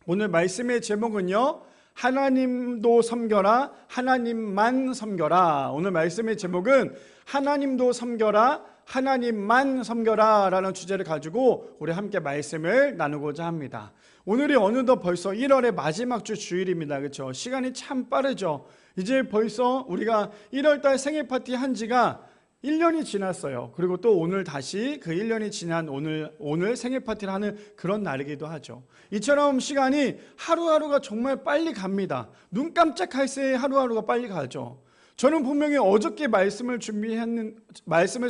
오늘 말씀의 제목은요, 하나님도 섬겨라, 하나님만 섬겨라. 오늘 말씀의 제목은 하나님도 섬겨라, 하나님만 섬겨라 라는 주제를 가지고 우리 함께 말씀을 나누고자 합니다. 오늘이 어느덧 벌써 1월의 마지막 주 주일입니다. 그렇죠? 시간이 참 빠르죠. 이제 벌써 우리가 1월달 생일 파티 한 지가 1년이 지났어요. 그리고 또 오늘 다시 그 1년이 지난 오늘 생일 파티를 하는 그런 날이기도 하죠. 이처럼 시간이 하루하루가 정말 빨리 갑니다. 눈 깜짝할 새에 하루하루가 빨리 가죠. 저는 분명히 어저께 말씀을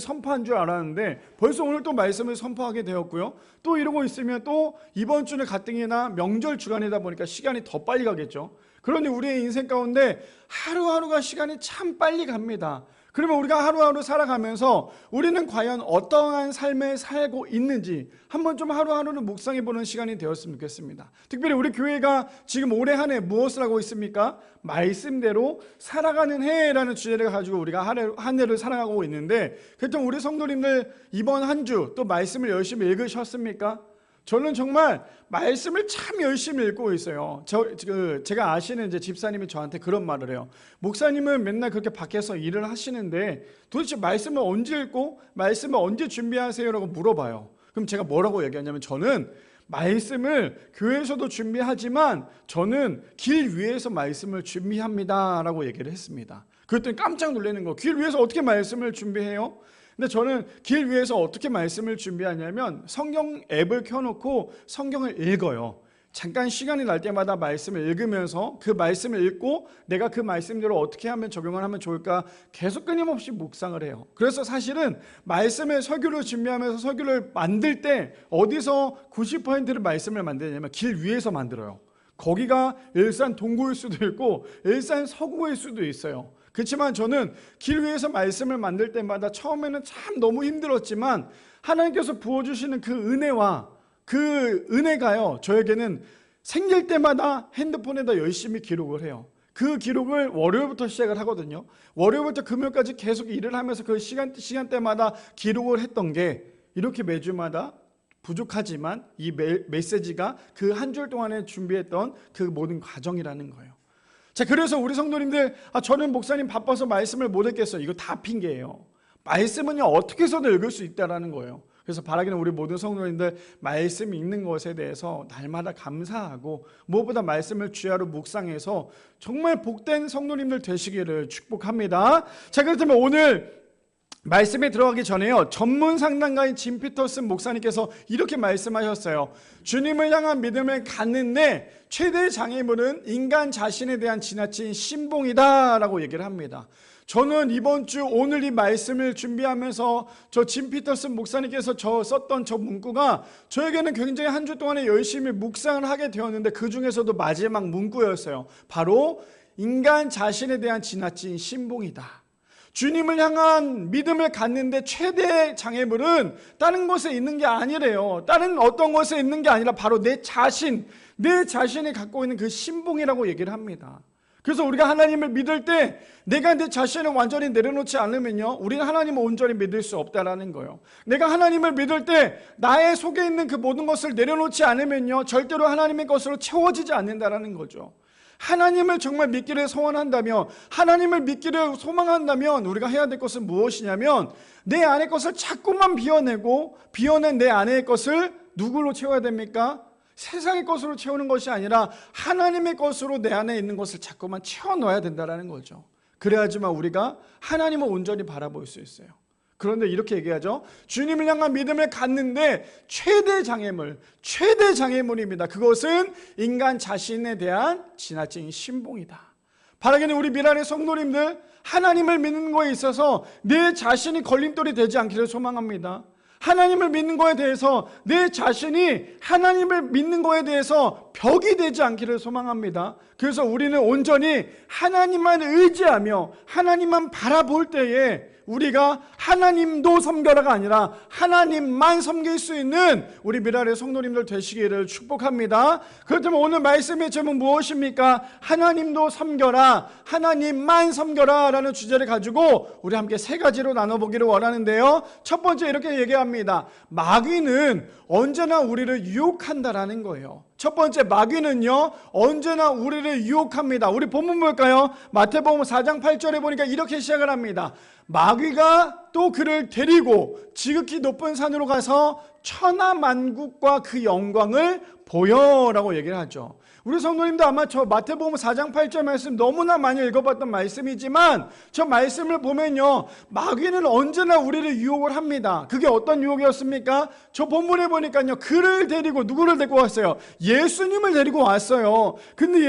선포한 줄 알았는데 벌써 오늘 또 말씀을 선포하게 되었고요. 또 이러고 있으면 또 이번 주는 가뜩이나 명절 주간이다 보니까 시간이 더 빨리 가겠죠. 그러니 우리의 인생 가운데 하루하루가 시간이 참 빨리 갑니다. 그러면 우리가 하루하루 살아가면서 우리는 과연 어떠한 삶을 살고 있는지 한번 좀 하루하루를 묵상해 보는 시간이 되었으면 좋겠습니다. 특별히 우리 교회가 지금 올해 한 해 무엇을 하고 있습니까? 말씀대로 살아가는 해라는 주제를 가지고 우리가 한 해를 살아가고 있는데, 그렇다면 우리 성도님들 이번 한 주 또 말씀을 열심히 읽으셨습니까? 저는 정말 말씀을 참 열심히 읽고 있어요. 제가 아시는 이제 집사님이 저한테 그런 말을 해요. 목사님은 맨날 그렇게 밖에서 일을 하시는데 도대체 말씀을 언제 읽고 말씀을 언제 준비하세요라고 물어봐요. 그럼 제가 뭐라고 얘기하냐면, 저는 말씀을 교회에서도 준비하지만 저는 길 위에서 말씀을 준비합니다 라고 얘기를 했습니다. 그랬더니 깜짝 놀라는 거. 길 위에서 어떻게 말씀을 준비해요? 근데 저는 길 위에서 어떻게 말씀을 준비하냐면 성경 앱을 켜놓고 성경을 읽어요. 잠깐 시간이 날 때마다 말씀을 읽으면서 그 말씀을 읽고 내가 그 말씀대로 어떻게 하면 적용을 하면 좋을까 계속 끊임없이 묵상을 해요. 그래서 사실은 말씀의 설교를 준비하면서 설교를 만들 때 어디서 90%를 말씀을 만드냐면 길 위에서 만들어요. 거기가 일산 동구일 수도 있고 일산 서구일 수도 있어요. 그렇지만 저는 길 위에서 말씀을 만들 때마다 처음에는 참 너무 힘들었지만 하나님께서 부어주시는 그 은혜와 그 은혜가요, 저에게는 생길 때마다 핸드폰에다 열심히 기록을 해요. 그 기록을 월요일부터 시작을 하거든요. 월요일부터 금요일까지 계속 일을 하면서 그 시간대마다 기록을 했던 게 이렇게 매주마다 부족하지만 이 메시지가 그 한 주 동안에 준비했던 그 모든 과정이라는 거예요. 자, 그래서 우리 성도님들, 저는 목사님 바빠서 말씀을 못 읽겠어요. 이거 다 핑계예요. 말씀은요, 어떻게 해서도 읽을 수 있다라는 거예요. 그래서 바라기는 우리 모든 성도님들 말씀 읽는 것에 대해서 날마다 감사하고 무엇보다 말씀을 주야로 묵상해서 정말 복된 성도님들 되시기를 축복합니다. 자, 그렇다면 오늘 말씀에 들어가기 전에요, 전문 상담가인 짐 피터슨 목사님께서 이렇게 말씀하셨어요. 주님을 향한 믿음을 갖는데 최대의 장애물은 인간 자신에 대한 지나친 신봉이다 라고 얘기를 합니다. 저는 이번 주 오늘 이 말씀을 준비하면서 저 짐 피터슨 목사님께서 썼던 저 문구가 저에게는 굉장히 한 주 동안에 열심히 묵상을 하게 되었는데 그 중에서도 마지막 문구였어요. 바로 인간 자신에 대한 지나친 신봉이다. 주님을 향한 믿음을 갖는데 최대의 장애물은 다른 곳에 있는 게 아니래요. 다른 어떤 곳에 있는 게 아니라 바로 내 자신이 갖고 있는 그 신봉이라고 얘기를 합니다. 그래서 우리가 하나님을 믿을 때 내가 내 자신을 완전히 내려놓지 않으면요, 우리는 하나님을 온전히 믿을 수 없다라는 거예요. 내가 하나님을 믿을 때 나의 속에 있는 그 모든 것을 내려놓지 않으면요, 절대로 하나님의 것으로 채워지지 않는다라는 거죠. 하나님을 정말 믿기를 소원한다면, 하나님을 믿기를 소망한다면 우리가 해야 될 것은 무엇이냐면 내 안의 것을 자꾸만 비워낸 내 안의 것을 누구로 채워야 됩니까? 세상의 것으로 채우는 것이 아니라 하나님의 것으로 내 안에 있는 것을 자꾸만 채워넣어야 된다는 거죠. 그래야지만 우리가 하나님을 온전히 바라볼 수 있어요. 그런데 이렇게 얘기하죠. 주님을 향한 믿음을 갖는데 최대 장애물입니다. 그것은 인간 자신에 대한 지나친 신봉이다. 바라기는 우리 미랄의 성도님들, 하나님을 믿는 거에 있어서 내 자신이 걸림돌이 되지 않기를 소망합니다. 하나님을 믿는 거에 대해서 내 자신이 하나님을 믿는 거에 대해서 벽이 되지 않기를 소망합니다. 그래서 우리는 온전히 하나님만 의지하며 하나님만 바라볼 때에 우리가 하나님도 섬겨라가 아니라 하나님만 섬길 수 있는 우리 미랄의 성도님들 되시기를 축복합니다. 그렇다면 오늘 말씀의 제목 무엇입니까? 하나님도 섬겨라, 하나님만 섬겨라 라는 주제를 가지고 우리 함께 세 가지로 나눠보기를 원하는데요, 첫 번째 이렇게 얘기합니다. 마귀는 언제나 우리를 유혹한다라는 거예요. 첫 번째, 마귀는요 언제나 우리를 유혹합니다. 우리 본문 볼까요? 마태복음 4장 8절에 보니까 이렇게 시작을 합니다. 마귀가 또 그를 데리고 지극히 높은 산으로 가서 천하만국과 그 영광을 보여라고 얘기를 하죠. 우리 성도님도 아마 저 마태복음 4장 8절 말씀 너무나 많이 읽어봤던 말씀이지만 저 말씀을 보면요 마귀는 언제나 우리를 유혹을 합니다. 그게 어떤 유혹이었습니까? 저 본문에 보니까요 그를 데리고 누구를 데리고 왔어요? 예수님을 데리고 왔어요. 근데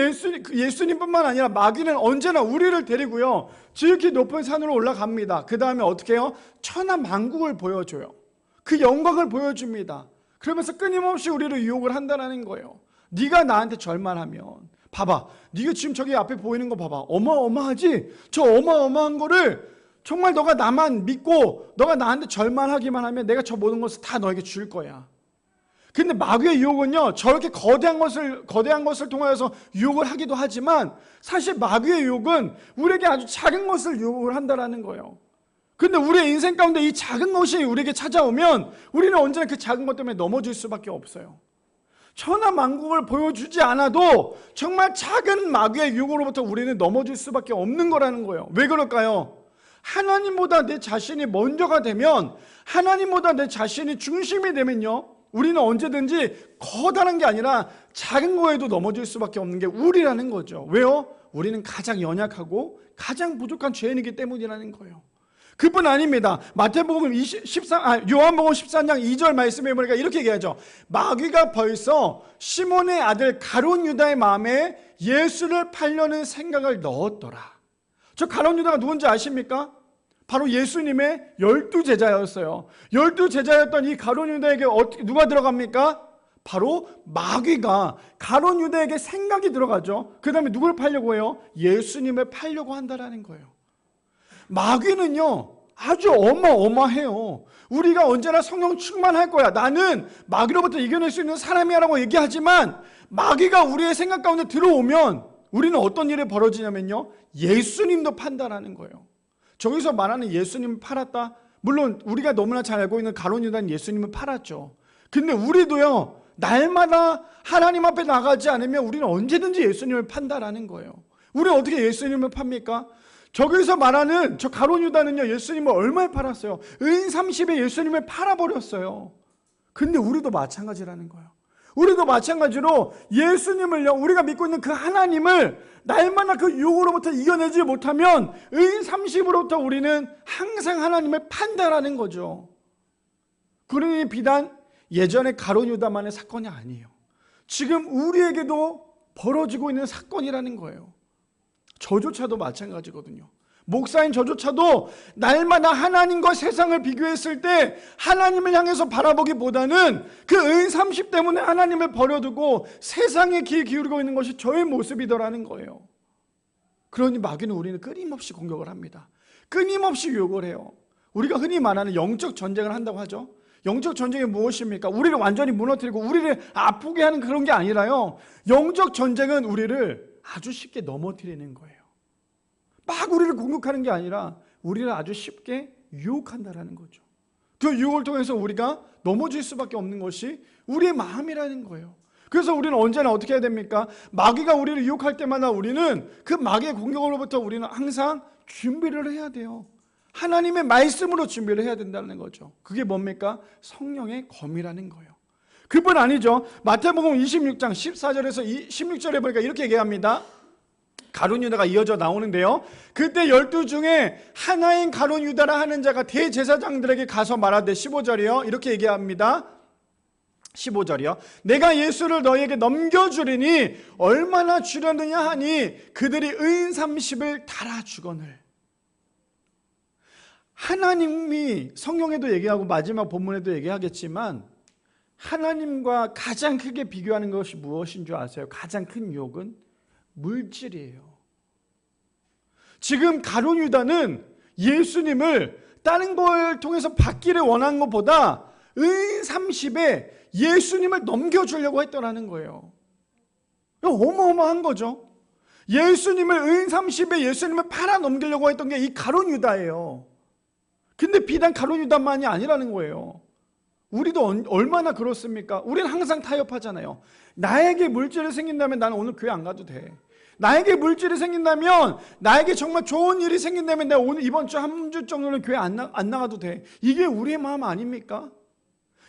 예수님뿐만 아니라 마귀는 언제나 우리를 데리고요 지극히 높은 산으로 올라갑니다. 그 다음에 어떻게 해요? 천하만국을 보여줘요. 그 영광을 보여줍니다. 그러면서 끊임없이 우리를 유혹을 한다는 거예요. 네가 나한테 절만하면 봐봐, 네가 지금 저기 앞에 보이는 거 봐봐, 어마어마하지? 저 어마어마한 거를 정말 너가 나만 믿고 너가 나한테 절만하기만 하면 내가 저 모든 것을 다 너에게 줄 거야. 근데 마귀의 유혹은요 저렇게 거대한 것을 통하여서 유혹을 하기도 하지만 사실 마귀의 유혹은 우리에게 아주 작은 것을 유혹을 한다는 거예요. 근데 우리의 인생 가운데 이 작은 것이 우리에게 찾아오면 우리는 언제나 그 작은 것 때문에 넘어질 수밖에 없어요. 천하만국을 보여주지 않아도 정말 작은 마귀의 유혹으로부터 우리는 넘어질 수밖에 없는 거라는 거예요. 왜 그럴까요? 하나님보다 내 자신이 먼저가 되면, 하나님보다 내 자신이 중심이 되면요 우리는 언제든지 커다란 게 아니라 작은 거에도 넘어질 수밖에 없는 게 우리라는 거죠. 왜요? 우리는 가장 연약하고 가장 부족한 죄인이기 때문이라는 거예요. 그뿐 아닙니다. 요한복음 13장 2절 말씀에 보니까 이렇게 얘기하죠. 마귀가 벌써 시몬의 아들 가룟 유다의 마음에 예수를 팔려는 생각을 넣었더라. 저 가룟 유다가 누군지 아십니까? 바로 예수님의 12제자였어요. 12제자였던 이 가룟 유다에게 누가 들어갑니까? 바로 마귀가 가룟 유다에게 생각이 들어가죠. 그 다음에 누굴 팔려고 해요? 예수님을 팔려고 한다는 거예요. 마귀는요 아주 어마어마해요. 우리가 언제나 성령 충만할 거야, 나는 마귀로부터 이겨낼 수 있는 사람이야 라고 얘기하지만 마귀가 우리의 생각 가운데 들어오면 우리는 어떤 일이 벌어지냐면요 예수님도 판다라는 거예요. 저기서 말하는 예수님을 팔았다, 물론 우리가 너무나 잘 알고 있는 가룟 유다는 예수님을 팔았죠. 근데 우리도요 날마다 하나님 앞에 나가지 않으면 우리는 언제든지 예수님을 판다라는 거예요. 우리는 어떻게 예수님을 팝니까? 저기서 말하는 저 가룟 유다는요 예수님을 얼마에 팔았어요? 은 30에 예수님을 팔아버렸어요. 근데 우리도 마찬가지라는 거예요. 우리도 마찬가지로 예수님을요 우리가 믿고 있는 그 하나님을 날마다 그 유혹으로부터 이겨내지 못하면 은 30으로부터 우리는 항상 하나님을 판다라는 거죠. 그러니 비단 예전에 가룟 유다만의 사건이 아니에요. 지금 우리에게도 벌어지고 있는 사건이라는 거예요. 저조차도 마찬가지거든요. 목사인 저조차도 날마다 하나님과 세상을 비교했을 때 하나님을 향해서 바라보기보다는 그 은 30 때문에 하나님을 버려두고 세상에 귀 기울이고 있는 것이 저의 모습이더라는 거예요. 그러니 마귀는 우리는 끊임없이 공격을 합니다. 끊임없이 유혹을 해요. 우리가 흔히 말하는 영적 전쟁을 한다고 하죠. 영적 전쟁이 무엇입니까? 우리를 완전히 무너뜨리고 우리를 아프게 하는 그런 게 아니라요 영적 전쟁은 우리를 아주 쉽게 넘어뜨리는 거예요. 막 우리를 공격하는 게 아니라 우리를 아주 쉽게 유혹한다라는 거죠. 그 유혹을 통해서 우리가 넘어질 수밖에 없는 것이 우리의 마음이라는 거예요. 그래서 우리는 언제나 어떻게 해야 됩니까? 마귀가 우리를 유혹할 때마다 우리는 그 마귀의 공격으로부터 우리는 항상 준비를 해야 돼요. 하나님의 말씀으로 준비를 해야 된다는 거죠. 그게 뭡니까? 성령의 검이라는 거예요. 그뿐 아니죠. 마태복음 26장 14절에서 16절에 보니까 이렇게 얘기합니다. 가룟 유다가 이어져 나오는데요. 그때 12 중에 하나인 가룟 유다라 하는 자가 대제사장들에게 가서 말하되 15절이요. 이렇게 얘기합니다. 15절이요. 내가 예수를 너희에게 넘겨주리니 얼마나 주려느냐 하니 그들이 은 30을 달아주거늘. 하나님이 성경에도 얘기하고 마지막 본문에도 얘기하겠지만 하나님과 가장 크게 비교하는 것이 무엇인 줄 아세요? 가장 큰 유혹은 물질이에요. 지금 가룟 유다는 예수님을 다른 걸 통해서 받기를 원한 것보다 은 30에 예수님을 넘겨주려고 했더라는 거예요. 어마어마한 거죠. 예수님을 은 30에 예수님을 팔아 넘기려고 했던 게 이 가룟 유다예요. 근데 비단 가룟 유다만이 아니라는 거예요. 우리도 얼마나 그렇습니까? 우리는 항상 타협하잖아요. 나에게 물질이 생긴다면 나는 오늘 교회 안 가도 돼. 나에게 물질이 생긴다면, 나에게 정말 좋은 일이 생긴다면 내가 오늘 이번 주 한 주 정도는 교회 안 나가도 돼. 이게 우리의 마음 아닙니까?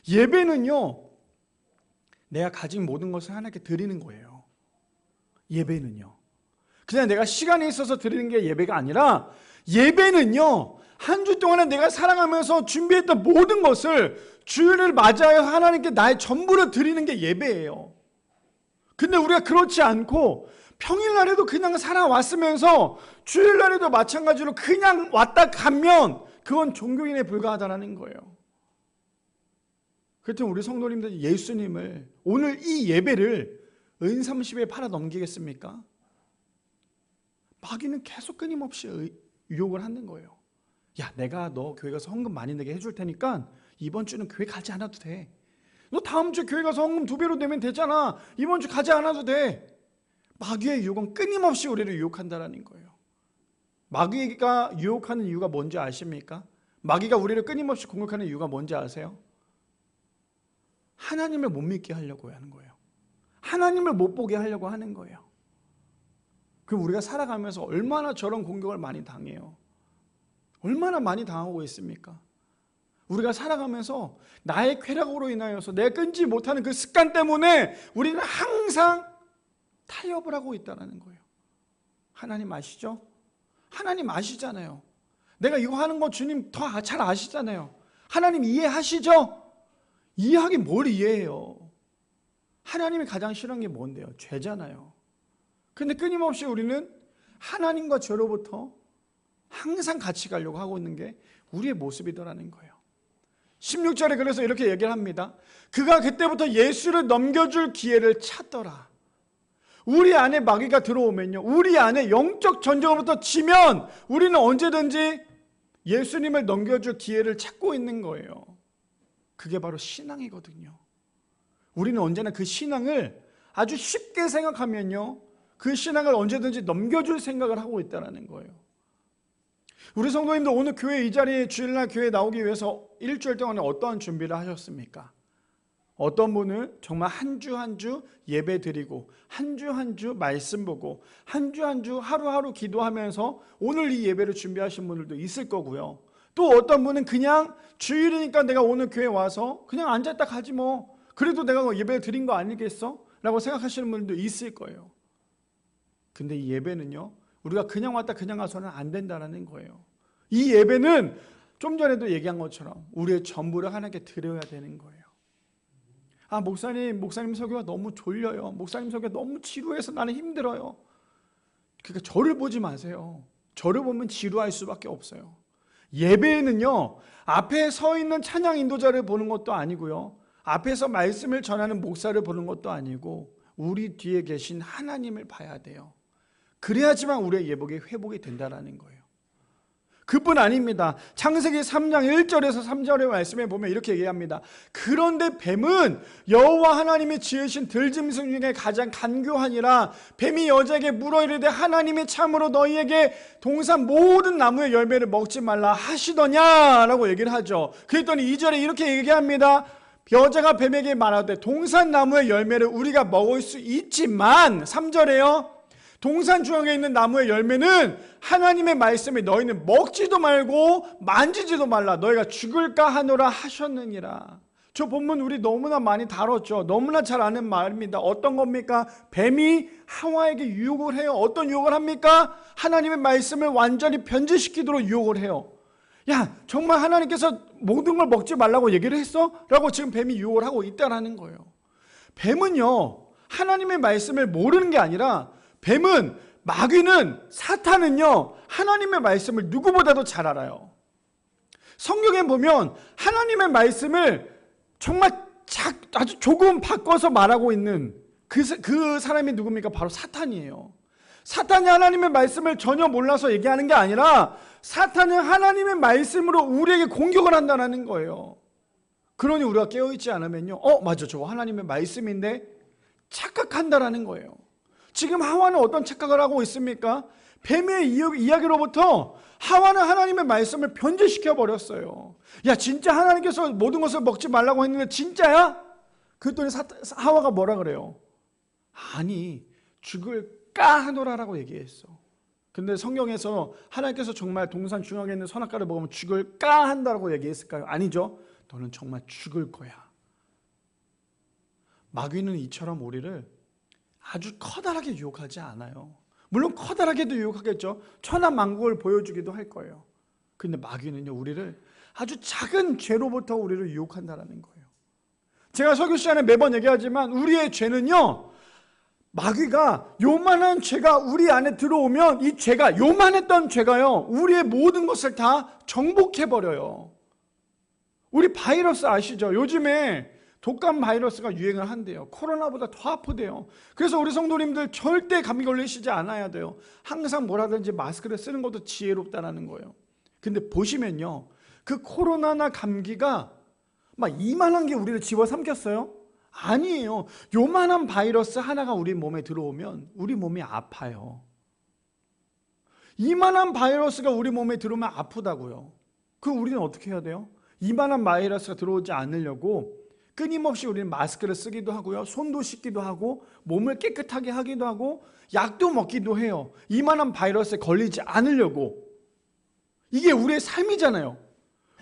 예배는요, 내가 가진 모든 것을 하나님께 드리는 거예요. 예배는요. 그냥 내가 시간이 있어서 드리는 게 예배가 아니라, 예배는요, 한 주 동안에 내가 살아가면서 준비했던 모든 것을 주일을 맞아야 하나님께 나의 전부를 드리는 게 예배예요. 근데 우리가 그렇지 않고 평일날에도 그냥 살아왔으면서 주일날에도 마찬가지로 그냥 왔다 가면 그건 종교인에 불과하다는 거예요. 그렇다면 우리 성도님들 예수님을 오늘 이 예배를 은30에 팔아 넘기겠습니까? 마귀는 계속 끊임없이 유혹을 하는 거예요. 야, 내가 너 교회 가서 헌금 많이 내게 해줄 테니까 이번 주는 교회 가지 않아도 돼. 너 다음 주 교회 가서 헌금 2배로 내면 되잖아. 이번 주 가지 않아도 돼. 마귀의 유혹은 끊임없이 우리를 유혹한다는 거예요. 마귀가 유혹하는 이유가 뭔지 아십니까? 마귀가 우리를 끊임없이 공격하는 이유가 뭔지 아세요? 하나님을 못 믿게 하려고 하는 거예요. 하나님을 못 보게 하려고 하는 거예요. 그럼 우리가 살아가면서 얼마나 저런 공격을 많이 당해요. 얼마나 많이 당하고 있습니까? 우리가 살아가면서 나의 쾌락으로 인하여서 내가 끊지 못하는 그 습관 때문에 우리는 항상 타협을 하고 있다는 거예요. 하나님 아시죠? 하나님 아시잖아요. 내가 이거 하는 거 주님 더 잘 아시잖아요. 하나님 이해하시죠? 이해하긴 뭘 이해해요. 하나님이 가장 싫어하는 게 뭔데요? 죄잖아요. 근데 끊임없이 우리는 하나님과 죄로부터 항상 같이 가려고 하고 있는 게 우리의 모습이더라는 거예요. 16절에 그래서 이렇게 얘기를 합니다. 그가 그때부터 예수를 넘겨줄 기회를 찾더라. 우리 안에 마귀가 들어오면요, 우리 안에 영적 전쟁으로부터 지면 우리는 언제든지 예수님을 넘겨줄 기회를 찾고 있는 거예요. 그게 바로 신앙이거든요. 우리는 언제나 그 신앙을 아주 쉽게 생각하면요, 그 신앙을 언제든지 넘겨줄 생각을 하고 있다는 거예요. 우리 성도님들 오늘 교회 이 자리에 주일날 교회에 나오기 위해서 일주일 동안에 어떠한 준비를 하셨습니까? 어떤 분은 정말 한 주 한 주 예배 드리고 한 주 한 주 말씀 보고 한 주 한 주 하루하루 기도하면서 오늘 이 예배를 준비하신 분들도 있을 거고요. 또 어떤 분은 그냥 주일이니까 내가 오늘 교회 와서 그냥 앉았다 가지 뭐, 그래도 내가 예배 드린 거 아니겠어? 라고 생각하시는 분들도 있을 거예요. 근데 이 예배는요, 우리가 그냥 왔다 그냥 가서는 안 된다는 거예요. 이 예배는 좀 전에도 얘기한 것처럼 우리의 전부를 하나님께 드려야 되는 거예요. 아, 목사님 설교가 너무 졸려요. 목사님 설교가 너무 지루해서 나는 힘들어요. 그러니까 저를 보지 마세요. 저를 보면 지루할 수밖에 없어요. 예배는요, 앞에 서 있는 찬양 인도자를 보는 것도 아니고요, 앞에서 말씀을 전하는 목사를 보는 것도 아니고 우리 뒤에 계신 하나님을 봐야 돼요. 그래야지만 우리의 예복이 회복이 된다는 거예요. 그뿐 아닙니다. 창세기 3장 1절에서 3절의 말씀에 보면 이렇게 얘기합니다. 그런데 뱀은 여호와 하나님이 지으신 들짐승 중에 가장 간교하니라. 뱀이 여자에게 물어 이르되 하나님이 참으로 너희에게 동산 모든 나무의 열매를 먹지 말라 하시더냐라고 얘기를 하죠. 그랬더니 2절에 이렇게 얘기합니다. 여자가 뱀에게 말하되 동산 나무의 열매를 우리가 먹을 수 있지만, 3절에요, 동산 중앙에 있는 나무의 열매는 하나님의 말씀에 너희는 먹지도 말고 만지지도 말라 너희가 죽을까 하노라 하셨느니라. 저 본문 우리 너무나 많이 다뤘죠. 너무나 잘 아는 말입니다. 어떤 겁니까? 뱀이 하와에게 유혹을 해요. 어떤 유혹을 합니까? 하나님의 말씀을 완전히 변질시키도록 유혹을 해요. 야, 정말 하나님께서 모든 걸 먹지 말라고 얘기를 했어? 라고 지금 뱀이 유혹을 하고 있다는 거예요. 뱀은요, 하나님의 말씀을 모르는 게 아니라 뱀은, 마귀는, 사탄은요, 하나님의 말씀을 누구보다도 잘 알아요. 성경에 보면 하나님의 말씀을 정말 아주 조금 바꿔서 말하고 있는 그 사람이 누굽니까? 바로 사탄이에요. 사탄이 하나님의 말씀을 전혀 몰라서 얘기하는 게 아니라 사탄은 하나님의 말씀으로 우리에게 공격을 한다는 거예요. 그러니 우리가 깨어있지 않으면요, 맞아, 저거 하나님의 말씀인데 착각한다라는 거예요. 지금 하와는 어떤 착각을 하고 있습니까? 뱀의 이야기로부터 하와는 하나님의 말씀을 변질시켜 버렸어요. 야, 진짜 하나님께서 모든 것을 먹지 말라고 했는데 진짜야? 그랬더니 하와가 뭐라 그래요? 아니, 죽을까 하노라라고 얘기했어. 근데 성경에서 하나님께서 정말 동산 중앙에 있는 선악과를 먹으면 죽을까 한다고 얘기했을까요? 아니죠. 너는 정말 죽을 거야. 마귀는 이처럼 우리를 아주 커다랗게 유혹하지 않아요. 물론 커다랗게도 유혹하겠죠. 천하만국을 보여주기도 할 거예요. 근데 마귀는요, 우리를 아주 작은 죄로부터 우리를 유혹한다는 거예요. 제가 설교 시간에 매번 얘기하지만 우리의 죄는요, 마귀가 요만한 죄가 우리 안에 들어오면 이 죄가, 요만했던 죄가요, 우리의 모든 것을 다 정복해버려요. 우리 바이러스 아시죠? 요즘에 독감 바이러스가 유행을 한대요. 코로나보다 더 아프대요. 그래서 우리 성도님들 절대 감기 걸리시지 않아야 돼요. 항상 뭐라든지 마스크를 쓰는 것도 지혜롭다는 거예요. 근데 보시면요, 그 코로나나 감기가 막 이만한 게 우리를 집어삼켰어요? 아니에요. 요만한 바이러스 하나가 우리 몸에 들어오면 우리 몸이 아파요. 이만한 바이러스가 우리 몸에 들어오면 아프다고요. 그럼 우리는 어떻게 해야 돼요? 이만한 바이러스가 들어오지 않으려고 끊임없이 우리는 마스크를 쓰기도 하고요, 손도 씻기도 하고, 몸을 깨끗하게 하기도 하고, 약도 먹기도 해요. 이만한 바이러스에 걸리지 않으려고. 이게 우리의 삶이잖아요.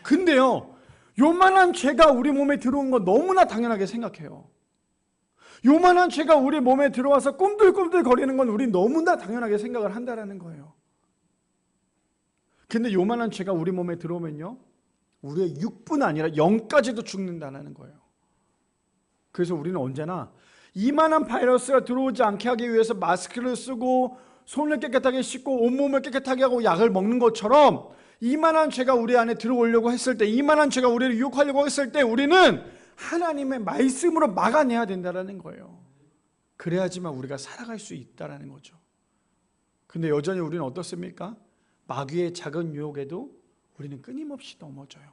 근데요, 요만한 죄가 우리 몸에 들어온 건 너무나 당연하게 생각해요. 요만한 죄가 우리 몸에 들어와서 꿈틀꿈틀 거리는 건 우리 너무나 당연하게 생각을 한다는 거예요. 근데 요만한 죄가 우리 몸에 들어오면요, 우리의 육뿐 아니라 영까지도 죽는다는 거예요. 그래서 우리는 언제나 이만한 바이러스가 들어오지 않게 하기 위해서 마스크를 쓰고 손을 깨끗하게 씻고 온몸을 깨끗하게 하고 약을 먹는 것처럼, 이만한 죄가 우리 안에 들어오려고 했을 때, 이만한 죄가 우리를 유혹하려고 했을 때 우리는 하나님의 말씀으로 막아내야 된다는 거예요. 그래야지만 우리가 살아갈 수 있다는 거죠. 근데 여전히 우리는 어떻습니까? 마귀의 작은 유혹에도 우리는 끊임없이 넘어져요.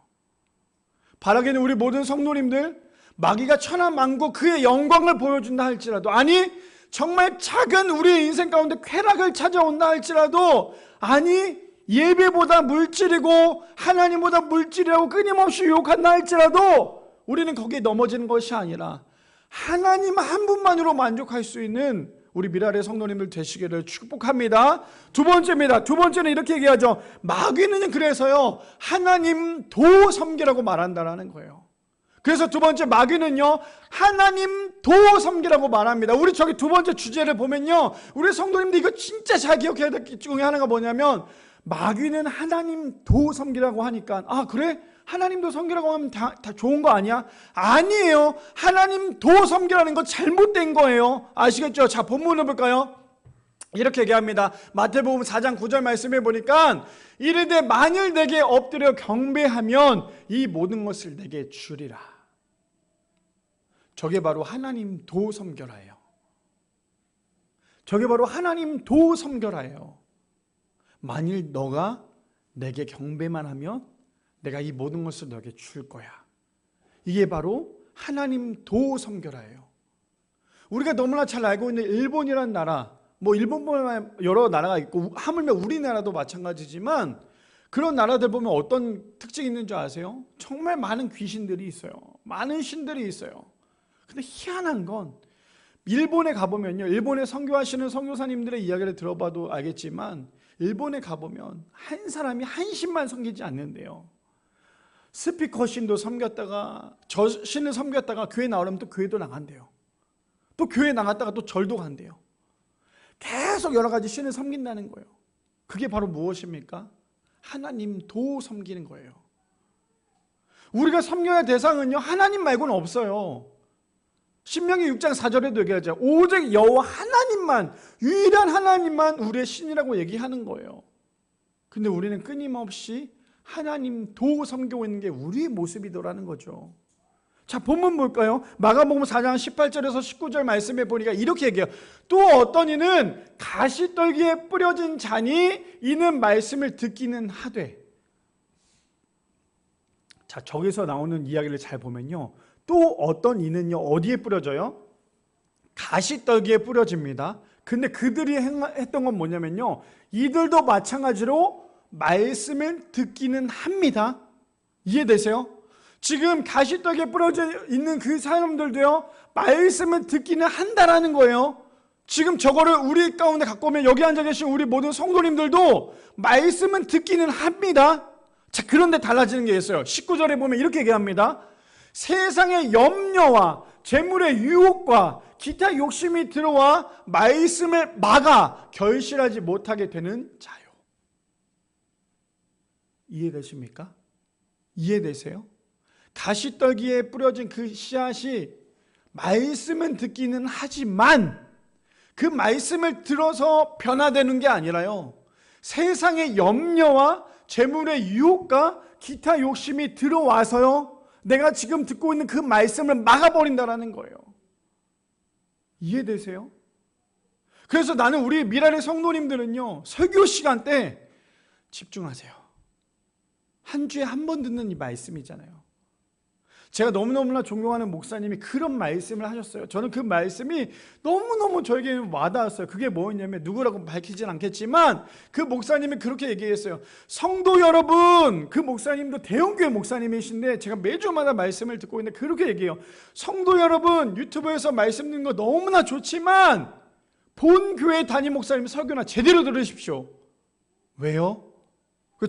바라기는 우리 모든 성도님들, 마귀가 천하만국 그의 영광을 보여준다 할지라도, 아니 정말 작은 우리의 인생 가운데 쾌락을 찾아온다 할지라도, 아니 예배보다 물질이고 하나님보다 물질이라고 끊임없이 유혹한다 할지라도 우리는 거기에 넘어지는 것이 아니라 하나님 한 분만으로 만족할 수 있는 우리 미라의 성도님들 되시기를 축복합니다. 두 번째입니다. 두 번째는 이렇게 얘기하죠. 마귀는 그래서요, 하나님 도 섬기라고 말한다라는 거예요. 그래서 두 번째, 마귀는요, 하나님 도 섬기라고 말합니다. 우리 저기 두 번째 주제를 보면요, 우리 성도님들 이거 진짜 잘 기억해야 될 것 중에 하나가 뭐냐면, 마귀는 하나님 도 섬기라고 하니까, 아 그래? 하나님도 섬기라고 하면 다 좋은 거 아니야? 아니에요. 하나님 도 섬기라는 거 잘못된 거예요. 아시겠죠? 자, 본문을 볼까요? 이렇게 얘기합니다. 마태복음 4장 9절 말씀해 보니까, 이르되 만일 내게 엎드려 경배하면 이 모든 것을 내게 주리라. 저게 바로 하나님 도 섬겨라예요. 저게 바로 하나님 도 섬겨라예요. 만일 너가 내게 경배만 하면 내가 이 모든 것을 너에게 줄 거야. 이게 바로 하나님 도 섬겨라예요. 우리가 너무나 잘 알고 있는 일본이라는 나라, 뭐 일본뿐만 여러 나라가 있고 하물며 우리나라도 마찬가지지만, 그런 나라들 보면 어떤 특징이 있는 줄 아세요? 정말 많은 귀신들이 있어요. 많은 신들이 있어요. 근데 희한한 건, 일본에 가보면요, 일본에 선교하시는 선교사님들의 이야기를 들어봐도 알겠지만, 일본에 가보면 한 사람이 한 신만 섬기지 않는데요, 스피커 신도 섬겼다가 저 신을 섬겼다가 교회 나오려면 또 교회도 나간대요. 또 교회 나갔다가 또 절도 간대요. 계속 여러 가지 신을 섬긴다는 거예요. 그게 바로 무엇입니까? 하나님 도 섬기는 거예요. 우리가 섬겨야 할 대상은요, 하나님 말고는 없어요. 신명기 6장 4절에도 얘기하죠. 오직 여호와 하나님만, 유일한 하나님만 우리의 신이라고 얘기하는 거예요. 근데 우리는 끊임없이 하나님 도 섬기고 있는 게 우리의 모습이더라는 거죠. 자, 본문 볼까요? 마가복음 4장 18절에서 19절 말씀해 보니까 이렇게 얘기해요. 또 어떤 이는 가시떨기에 뿌려진 자니 이는 말씀을 듣기는 하되. 자, 저기서 나오는 이야기를 잘 보면요, 또 어떤 이는요, 어디에 뿌려져요? 가시떨기에 뿌려집니다. 근데 그들이 했던 건 뭐냐면요, 이들도 마찬가지로 말씀을 듣기는 합니다. 이해되세요? 지금 가시떡에 뿌려져 있는 그 사람들도요, 말씀을 듣기는 한다라는 거예요. 지금 저거를 우리 가운데 갖고 오면 여기 앉아 계신 우리 모든 성도님들도 말씀은 듣기는 합니다. 자, 그런데 달라지는 게 있어요. 19절에 보면 이렇게 얘기합니다. 세상의 염려와 재물의 유혹과 기타 욕심이 들어와 말씀을 막아 결실하지 못하게 되는 자요. 이해되십니까? 이해되세요? 가시떨기에 뿌려진 그 씨앗이 말씀은 듣기는 하지만 그 말씀을 들어서 변화되는 게 아니라요, 세상의 염려와 재물의 유혹과 기타 욕심이 들어와서요, 내가 지금 듣고 있는 그 말씀을 막아버린다라는 거예요. 이해되세요? 그래서 나는 우리 미라의 성도님들은요, 설교 시간 때 집중하세요. 한 주에 한 번 듣는 이 말씀이잖아요. 제가 너무너무나 존경하는 목사님이 그런 말씀을 하셨어요. 저는 그 말씀이 너무너무 저에게 와닿았어요. 그게 뭐였냐면, 누구라고 밝히진 않겠지만 그 목사님이 그렇게 얘기했어요. 성도 여러분, 그 목사님도 대형교회 목사님이신데 제가 매주마다 말씀을 듣고 있는데 그렇게 얘기해요. 성도 여러분, 유튜브에서 말씀 듣는 거 너무나 좋지만 본 교회 담임 목사님 설교나 제대로 들으십시오. 왜요?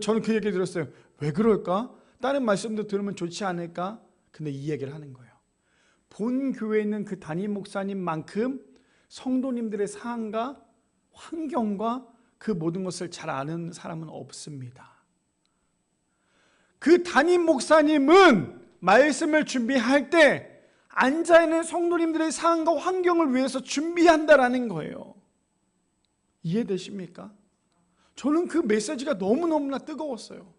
저는 그 얘기 들었어요. 왜 그럴까? 다른 말씀도 들으면 좋지 않을까? 근데 이 얘기를 하는 거예요. 본 교회에 있는 그 담임 목사님만큼 성도님들의 상황과 환경과 그 모든 것을 잘 아는 사람은 없습니다. 그 담임 목사님은 말씀을 준비할 때 앉아있는 성도님들의 상황과 환경을 위해서 준비한다라는 거예요. 이해되십니까? 저는 그 메시지가 너무너무나 뜨거웠어요.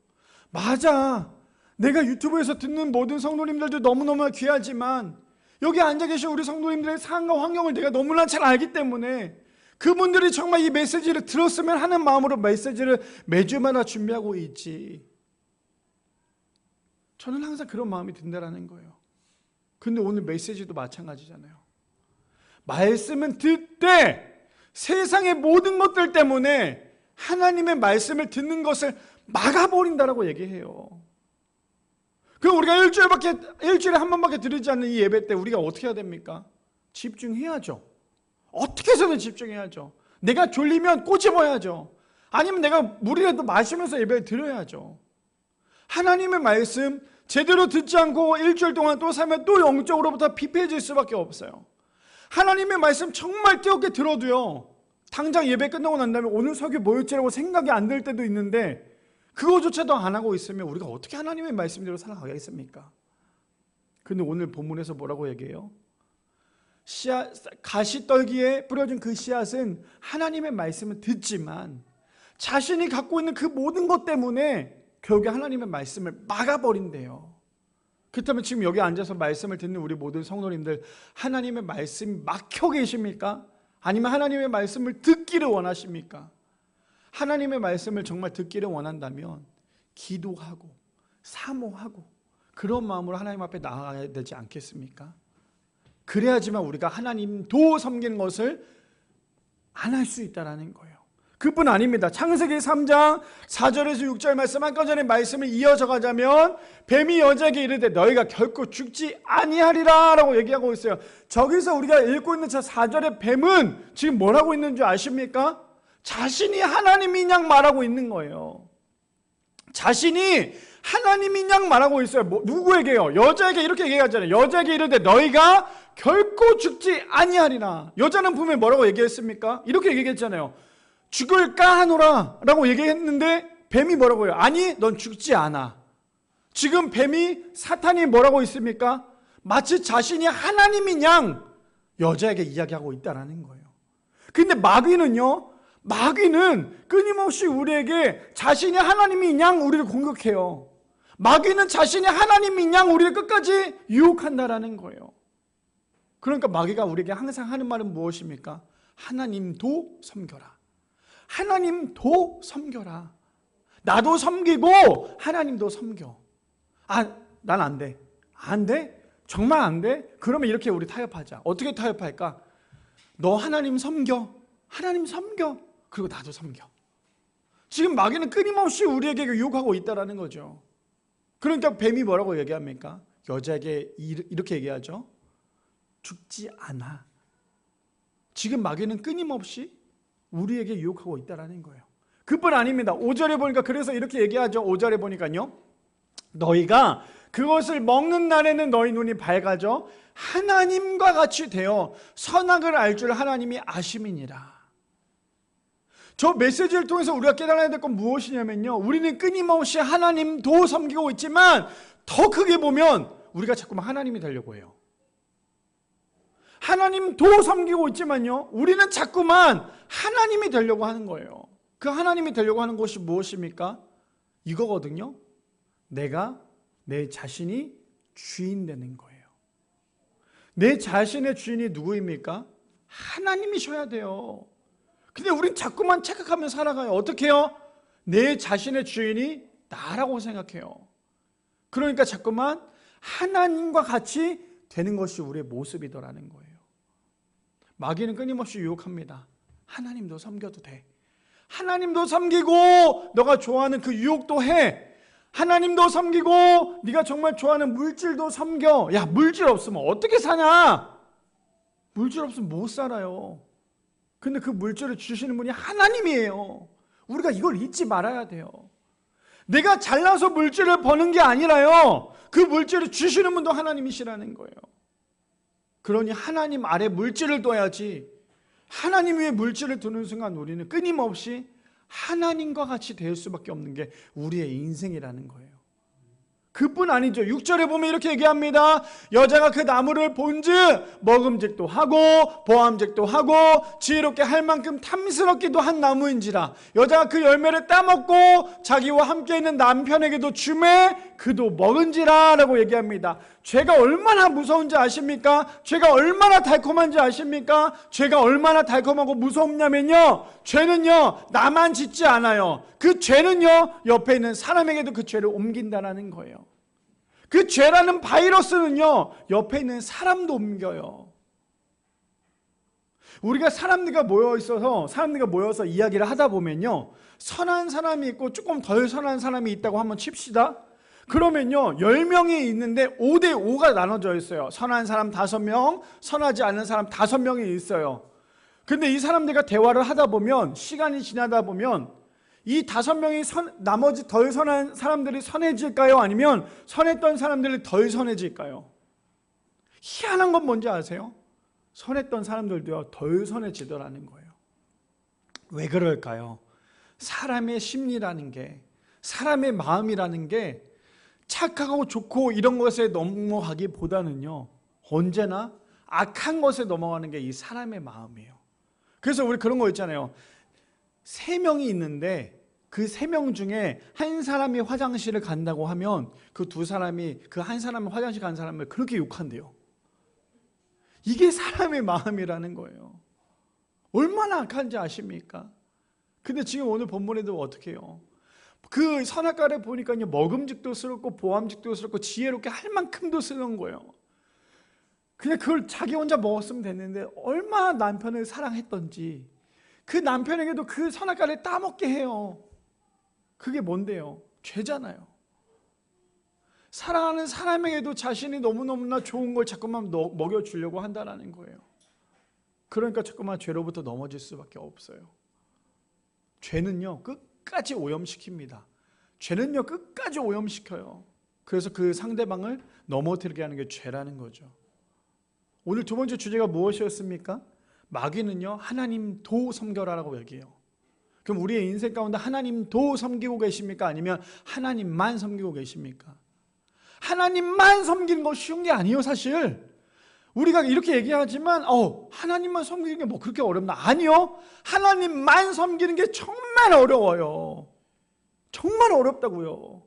맞아, 내가 유튜브에서 듣는 모든 성도님들도 너무너무 귀하지만 여기 앉아 계신 우리 성도님들의 상황과 환경을 내가 너무나 잘 알기 때문에 그분들이 정말 이 메시지를 들었으면 하는 마음으로 메시지를 매주마다 준비하고 있지. 저는 항상 그런 마음이 든다라는 거예요. 근데 오늘 메시지도 마찬가지잖아요. 말씀은 듣되 세상의 모든 것들 때문에 하나님의 말씀을 듣는 것을 막아버린다라고 얘기해요. 그럼 우리가 일주일에 한 번밖에 드리지 않는 이 예배 때 우리가 어떻게 해야 됩니까? 집중해야죠. 어떻게 해서든 집중해야죠. 내가 졸리면 꼬집어야죠. 아니면 내가 물이라도 마시면서 예배를 드려야죠. 하나님의 말씀 제대로 듣지 않고 일주일 동안 또 살면 또 영적으로부터 피폐해질 수밖에 없어요. 하나님의 말씀 정말 뜨겁게 들어도요, 당장 예배 끝나고 난 다음에 오늘 설교 뭐였지라고 생각이 안 들 때도 있는데 그거조차도 안 하고 있으면 우리가 어떻게 하나님의 말씀대로 살아가겠습니까? 근데 오늘 본문에서 뭐라고 얘기해요? 가시떨기에 뿌려진 그 씨앗은 하나님의 말씀을 듣지만 자신이 갖고 있는 그 모든 것 때문에 결국에 하나님의 말씀을 막아버린대요. 그렇다면 지금 여기 앉아서 말씀을 듣는 우리 모든 성도님들, 하나님의 말씀이 막혀 계십니까? 아니면 하나님의 말씀을 듣기를 원하십니까? 하나님의 말씀을 정말 듣기를 원한다면 기도하고 사모하고 그런 마음으로 하나님 앞에 나아가야 되지 않겠습니까? 그래야지만 우리가 하나님도 섬기는 것을 안 할 수 있다는 거예요. 그뿐 아닙니다. 창세기 3장 4절에서 6절 말씀, 아까 전에 말씀을 이어져 가자면 뱀이 여자에게 이르되 너희가 결코 죽지 아니하리라 라고 얘기하고 있어요. 저기서 우리가 읽고 있는 저 4절의 뱀은 지금 뭐라고 있는 줄 아십니까? 자신이 하나님인 양 말하고 있는 거예요. 자신이 하나님인 양 말하고 있어요. 누구에게요? 여자에게 이렇게 얘기하잖아요. 여자에게 이르되 너희가 결코 죽지 아니하리라. 여자는 분명히 뭐라고 얘기했습니까? 이렇게 얘기했잖아요. 죽을까 하노라 라고 얘기했는데 뱀이 뭐라고 해요? 아니, 넌 죽지 않아. 지금 뱀이, 사탄이 뭐라고 있습니까? 마치 자신이 하나님인 양 여자에게 이야기하고 있다는 거예요. 근데 마귀는요, 마귀는 끊임없이 우리에게 자신이 하나님인 양 우리를 공격해요. 마귀는 자신이 하나님인 양 우리를 끝까지 유혹한다라는 거예요. 그러니까 마귀가 우리에게 항상 하는 말은 무엇입니까? 하나님도 섬겨라. 하나님도 섬겨라. 나도 섬기고 하나님도 섬겨. 아, 난 안 돼. 안 돼? 정말 안 돼? 그러면 이렇게 우리 타협하자. 어떻게 타협할까? 너 하나님 섬겨. 하나님 섬겨. 그리고 나도 섬겨. 지금 마귀는 끊임없이 우리에게 유혹하고 있다는 거죠. 그러니까 뱀이 뭐라고 얘기합니까? 여자에게 이렇게 얘기하죠. 죽지 않아. 지금 마귀는 끊임없이 우리에게 유혹하고 있다는 거예요. 그뿐 아닙니다. 5절에 보니까 그래서 이렇게 얘기하죠. 5절에 보니까요. 너희가 그것을 먹는 날에는 너희 눈이 밝아져 하나님과 같이 되어 선악을 알 줄 하나님이 아심이니라. 저 메시지를 통해서 우리가 깨달아야 될 건 무엇이냐면요, 우리는 끊임없이 하나님도 섬기고 있지만 더 크게 보면 우리가 자꾸만 하나님이 되려고 해요. 하나님도 섬기고 있지만요, 우리는 자꾸만 하나님이 되려고 하는 거예요. 그 하나님이 되려고 하는 것이 무엇입니까? 이거거든요. 내가 내 자신이 주인 되는 거예요. 내 자신의 주인이 누구입니까? 하나님이셔야 돼요. 근데 우린 자꾸만 착각하며 살아가요. 어떻게 해요? 내 자신의 주인이 나라고 생각해요. 그러니까 자꾸만 하나님과 같이 되는 것이 우리의 모습이더라는 거예요. 마귀는 끊임없이 유혹합니다. 하나님도 섬겨도 돼. 하나님도 섬기고 너가 좋아하는 그 유혹도 해. 하나님도 섬기고 네가 정말 좋아하는 물질도 섬겨. 야, 물질 없으면 어떻게 사냐? 물질 없으면 못 살아요. 근데 그 물질을 주시는 분이 하나님이에요. 우리가 이걸 잊지 말아야 돼요. 내가 잘나서 물질을 버는 게 아니라요, 그 물질을 주시는 분도 하나님이시라는 거예요. 그러니 하나님 아래 물질을 둬야지, 하나님 위에 물질을 두는 순간 우리는 끊임없이 하나님과 같이 될 수밖에 없는 게 우리의 인생이라는 거예요. 그뿐 아니죠. 6절에 보면 이렇게 얘기합니다. 여자가 그 나무를 본즉 먹음직도 하고 보암직도 하고 지혜롭게 할 만큼 탐스럽기도 한 나무인지라. 여자가 그 열매를 따먹고 자기와 함께 있는 남편에게도 주매 그도 먹은지라 라고 얘기합니다. 죄가 얼마나 무서운지 아십니까? 죄가 얼마나 달콤한지 아십니까? 죄가 얼마나 달콤하고 무섭냐면요, 죄는요 나만 짓지 않아요. 그 죄는요 옆에 있는 사람에게도 그 죄를 옮긴다는 거예요. 그 죄라는 바이러스는요 옆에 있는 사람도 옮겨요. 우리가 사람들과 모여서 이야기를 하다 보면요, 선한 사람이 있고 조금 덜 선한 사람이 있다고 한번 칩시다. 그러면요 10명이 있는데 5대5가 나눠져 있어요. 선한 사람 5명, 선하지 않은 사람 5명이 있어요. 근데 이 사람들과 대화를 하다 보면, 시간이 지나다 보면 이 5명이 나머지 덜 선한 사람들이 선해질까요? 아니면 선했던 사람들이 덜 선해질까요? 희한한 건 뭔지 아세요? 선했던 사람들도요 덜 선해지더라는 거예요. 왜 그럴까요? 사람의 심리라는 게, 사람의 마음이라는 게 착하고 좋고 이런 것에 넘어가기보다는요 언제나 악한 것에 넘어가는 게 이 사람의 마음이에요. 그래서 우리 그런 거 있잖아요. 3명이 있는데 그 3명 중에 한 사람이 화장실을 간다고 하면 그 두 사람이, 그 한 사람이 화장실 간 사람을 그렇게 욕한대요. 이게 사람의 마음이라는 거예요. 얼마나 악한지 아십니까? 근데 지금 오늘 본문에도 어떻게 해요? 그 선악과를 보니까요 먹음직도 스럽고 보암직도 스럽고 지혜롭게 할 만큼도 쓰는 거예요. 그냥 그걸 자기 혼자 먹었으면 됐는데 얼마나 남편을 사랑했던지 그 남편에게도 그 선악과를 따먹게 해요. 그게 뭔데요? 죄잖아요. 사랑하는 사람에게도 자신이 너무너무나 좋은 걸 자꾸만 먹여주려고 한다는 거예요. 그러니까 자꾸만 죄로부터 넘어질 수밖에 없어요. 죄는요 끝까지 오염시킵니다. 죄는요 끝까지 오염시켜요. 그래서 그 상대방을 넘어뜨리게 하는 게 죄라는 거죠. 오늘 두 번째 주제가 무엇이었습니까? 마귀는요 하나님도 섬겨라라고 얘기해요. 그럼 우리의 인생 가운데 하나님도 섬기고 계십니까? 아니면 하나님만 섬기고 계십니까? 하나님만 섬기는 거 쉬운 게 아니에요. 사실 우리가 이렇게 얘기하지만 하나님만 섬기는 게 뭐 그렇게 어렵나? 아니요, 하나님만 섬기는 게 정말 어려워요. 정말 어렵다고요.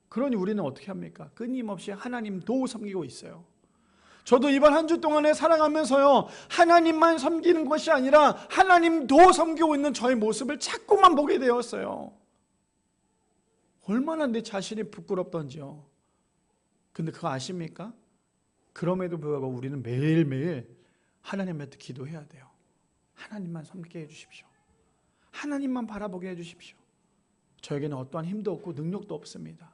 그러니 우리는 어떻게 합니까? 끊임없이 하나님도 섬기고 있어요. 저도 이번 한 주 동안에 살아가면서요 하나님만 섬기는 것이 아니라 하나님도 섬기고 있는 저의 모습을 자꾸만 보게 되었어요. 얼마나 내 자신이 부끄럽던지요. 근데 그거 아십니까? 그럼에도 불구하고 우리는 매일매일 하나님한테 기도해야 돼요. 하나님만 섬기게 해주십시오. 하나님만 바라보게 해주십시오. 저에게는 어떠한 힘도 없고 능력도 없습니다.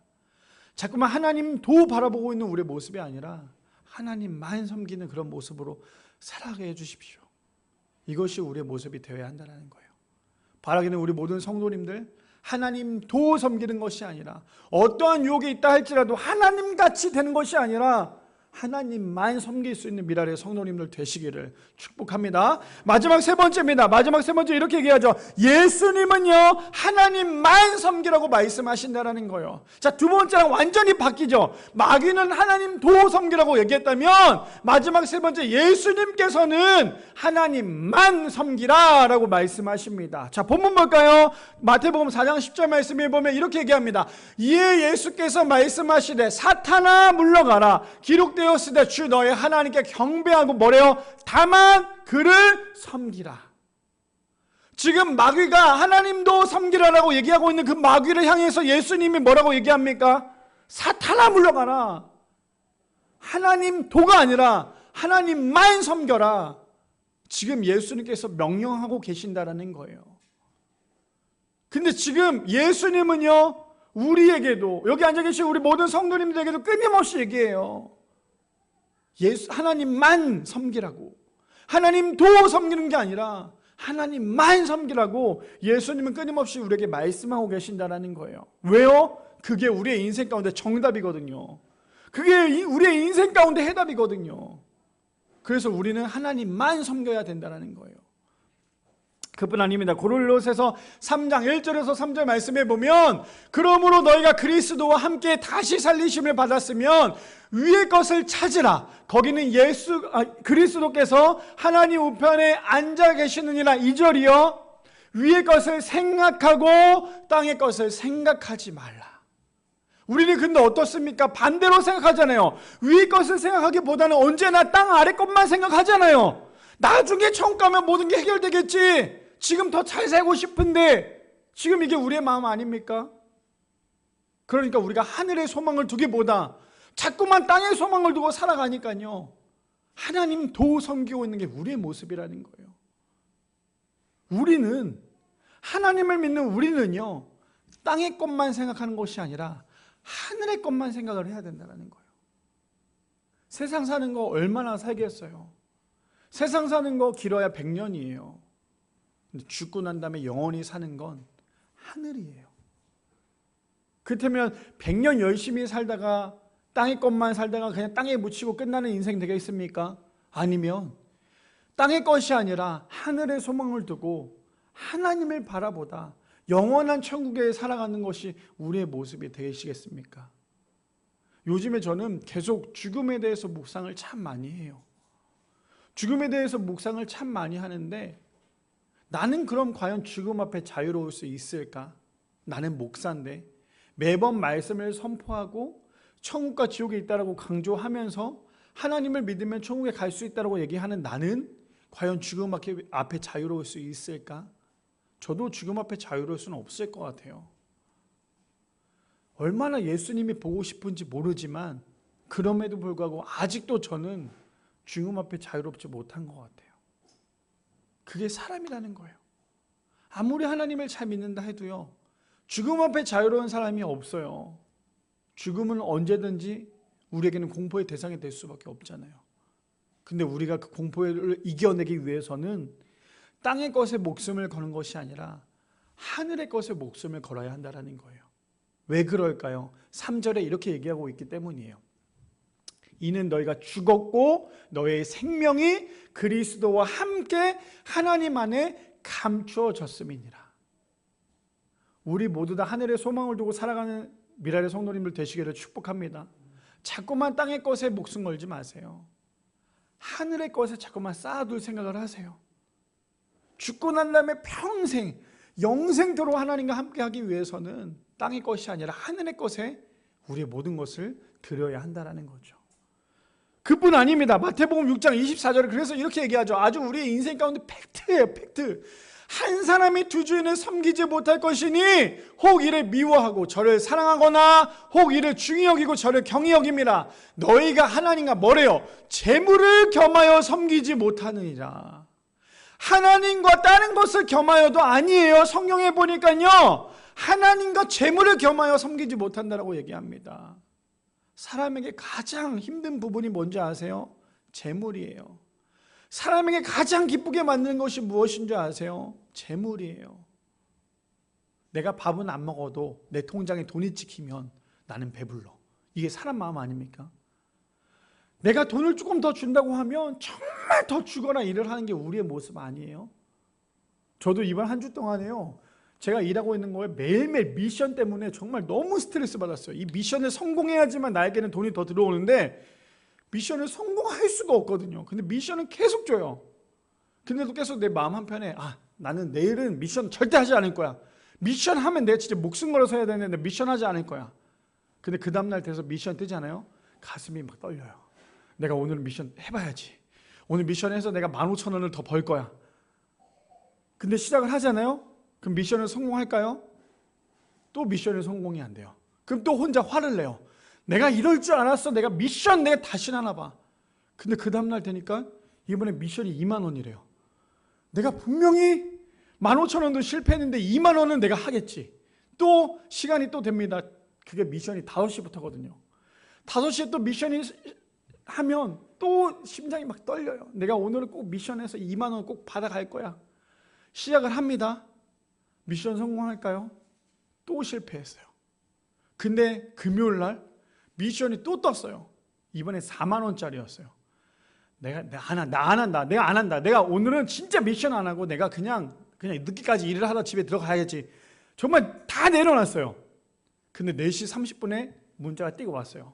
자꾸만 하나님도 바라보고 있는 우리의 모습이 아니라 하나님만 섬기는 그런 모습으로 살아가게 해주십시오. 이것이 우리의 모습이 되어야 한다는 거예요. 바라기는 우리 모든 성도님들 하나님도 섬기는 것이 아니라 어떠한 유혹이 있다 할지라도 하나님같이 되는 것이 아니라 하나님만 섬길 수 있는 미랄의 성도님들 되시기를 축복합니다. 마지막 세 번째입니다. 마지막 세 번째 이렇게 얘기하죠. 예수님은요 하나님만 섬기라고 말씀하신다라는 거예요. 자, 두 번째랑 완전히 바뀌죠. 마귀는 하나님도 섬기라고 얘기했다면 마지막 세 번째 예수님께서는 하나님만 섬기라라고 말씀하십니다. 자, 본문 볼까요? 마태복음 4장 10절 말씀에 보면 이렇게 얘기합니다. 이에 예수께서 말씀하시되 사탄아 물러가라. 기록되어 되었으되 주 너의 하나님께 경배하고 뭐래요? 다만 그를 섬기라. 지금 마귀가 하나님도 섬기라라고 얘기하고 있는 그 마귀를 향해서 예수님이 뭐라고 얘기합니까? 사탄아 물러가라. 하나님도가 아니라 하나님만 섬겨라. 지금 예수님께서 명령하고 계신다라는 거예요. 근데 지금 예수님은요 우리에게도 여기 앉아 계신 우리 모든 성도님들에게도 끊임없이 얘기해요. 하나님만 섬기라고. 하나님도 섬기는 게 아니라 하나님만 섬기라고 예수님은 끊임없이 우리에게 말씀하고 계신다는 거예요. 왜요? 그게 우리의 인생 가운데 정답이거든요. 그게 우리의 인생 가운데 해답이거든요. 그래서 우리는 하나님만 섬겨야 된다는 거예요. 그뿐 아닙니다. 고린도서에서 3장 1절에서 3절 말씀해 보면 그러므로 너희가 그리스도와 함께 다시 살리심을 받았으면 위의 것을 찾으라. 거기는 그리스도께서 하나님 우편에 앉아 계시느니라. 2절이요. 위의 것을 생각하고 땅의 것을 생각하지 말라. 우리는 근데 어떻습니까? 반대로 생각하잖아요. 위의 것을 생각하기보다는 언제나 땅 아래 것만 생각하잖아요. 나중에 천국 가면 모든 게 해결되겠지. 지금 더 잘 살고 싶은데 지금 이게 우리의 마음 아닙니까? 그러니까 우리가 하늘의 소망을 두기보다 자꾸만 땅의 소망을 두고 살아가니까요 하나님도 섬기고 있는 게 우리의 모습이라는 거예요. 우리는 하나님을 믿는 우리는요 땅의 것만 생각하는 것이 아니라 하늘의 것만 생각을 해야 된다는 거예요. 세상 사는 거 얼마나 살겠어요? 세상 사는 거 길어야 100년이에요. 근데 죽고 난 다음에 영원히 사는 건 하늘이에요. 그렇다면 100년 열심히 살다가 땅의 것만 살다가 그냥 땅에 묻히고 끝나는 인생 되겠습니까? 아니면 땅의 것이 아니라 하늘의 소망을 두고 하나님을 바라보다 영원한 천국에 살아가는 것이 우리의 모습이 되시겠습니까? 요즘에 저는 계속 죽음에 대해서 묵상을 참 많이 해요. 죽음에 대해서 묵상을 참 많이 하는데 나는 그럼 과연 죽음 앞에 자유로울 수 있을까? 나는 목사인데 매번 말씀을 선포하고 천국과 지옥에 있다라고 강조하면서 하나님을 믿으면 천국에 갈 수 있다라고 얘기하는 나는 과연 죽음 앞에 자유로울 수 있을까? 저도 죽음 앞에 자유로울 수는 없을 것 같아요. 얼마나 예수님이 보고 싶은지 모르지만 그럼에도 불구하고 아직도 저는 죽음 앞에 자유롭지 못한 것 같아요. 그게 사람이라는 거예요. 아무리 하나님을 잘 믿는다 해도요 죽음 앞에 자유로운 사람이 없어요. 죽음은 언제든지 우리에게는 공포의 대상이 될 수밖에 없잖아요. 근데 우리가 그 공포를 이겨내기 위해서는 땅의 것에 목숨을 거는 것이 아니라 하늘의 것에 목숨을 걸어야 한다는 거예요. 왜 그럴까요? 3절에 이렇게 얘기하고 있기 때문이에요. 이는 너희가 죽었고 너의 생명이 그리스도와 함께 하나님 안에 감추어졌음이니라. 우리 모두 다 하늘의 소망을 두고 살아가는 미랄의 성도님들 되시기를 축복합니다. 자꾸만 땅의 것에 목숨 걸지 마세요. 하늘의 것에 자꾸만 쌓아둘 생각을 하세요. 죽고 난 다음에 평생 영생토록 하나님과 함께하기 위해서는 땅의 것이 아니라 하늘의 것에 우리의 모든 것을 드려야 한다는 거죠. 그뿐 아닙니다. 마태복음 6장 24절에 그래서 이렇게 얘기하죠. 아주 우리의 인생 가운데 팩트예요. 팩트. 한 사람이 두 주인을 섬기지 못할 것이니 혹 이를 미워하고 저를 사랑하거나 혹 이를 중히 여기고 저를 경히 여김이라. 너희가 하나님과 뭐래요? 재물을 겸하여 섬기지 못하느니라. 하나님과 다른 것을 겸하여도 아니에요. 성경에 보니까요, 하나님과 재물을 겸하여 섬기지 못한다라고 얘기합니다. 사람에게 가장 힘든 부분이 뭔지 아세요? 재물이에요. 사람에게 가장 기쁘게 만드는 것이 무엇인 줄 아세요? 재물이에요. 내가 밥은 안 먹어도 내 통장에 돈이 찍히면 나는 배불러. 이게 사람 마음 아닙니까? 내가 돈을 조금 더 준다고 하면 정말 더 주거나 일을 하는 게 우리의 모습 아니에요? 저도 이번 한 주 동안에요, 제가 일하고 있는 거에 매일매일 미션 때문에 정말 너무 스트레스 받았어요. 이 미션을 성공해야지만 나에게는 돈이 더 들어오는데 미션을 성공할 수가 없거든요. 근데 미션은 계속 줘요. 근데도 계속 내 마음 한편에 나는 내일은 미션 절대 하지 않을 거야. 미션 하면 내가 진짜 목숨 걸어서 해야 되는데 미션 하지 않을 거야. 근데 그 다음날 돼서 미션 뜨잖아요. 가슴이 막 떨려요. 내가 오늘 미션 해봐야지. 오늘 미션해서 내가 15,000원을 더 벌 거야. 근데 시작을 하잖아요. 그럼 미션을 성공할까요? 또 미션이 성공이 안 돼요. 그럼 또 혼자 화를 내요. 내가 이럴 줄 알았어. 내가 미션 내가 다시 하나 봐. 근데 그 다음날 되니까 이번에 미션이 2만 원이래요. 내가 분명히 15,000원도 실패했는데 2만 원은 내가 하겠지. 또 시간이 또 됩니다. 그게 미션이 5시부터거든요. 5시에 또 미션이 하면 또 심장이 막 떨려요. 내가 오늘은 꼭 미션해서 2만 원 꼭 받아갈 거야. 시작을 합니다. 미션 성공할까요? 또 실패했어요. 근데 금요일 날 미션이 또 떴어요. 이번에 4만 원짜리였어요. 내가 안 한다. 내가 오늘은 진짜 미션 안 하고 내가 그냥 늦게까지 일을 하다 집에 들어가야지. 정말 다 내려놨어요. 근데 4시 30분에 문자가 띄고 왔어요.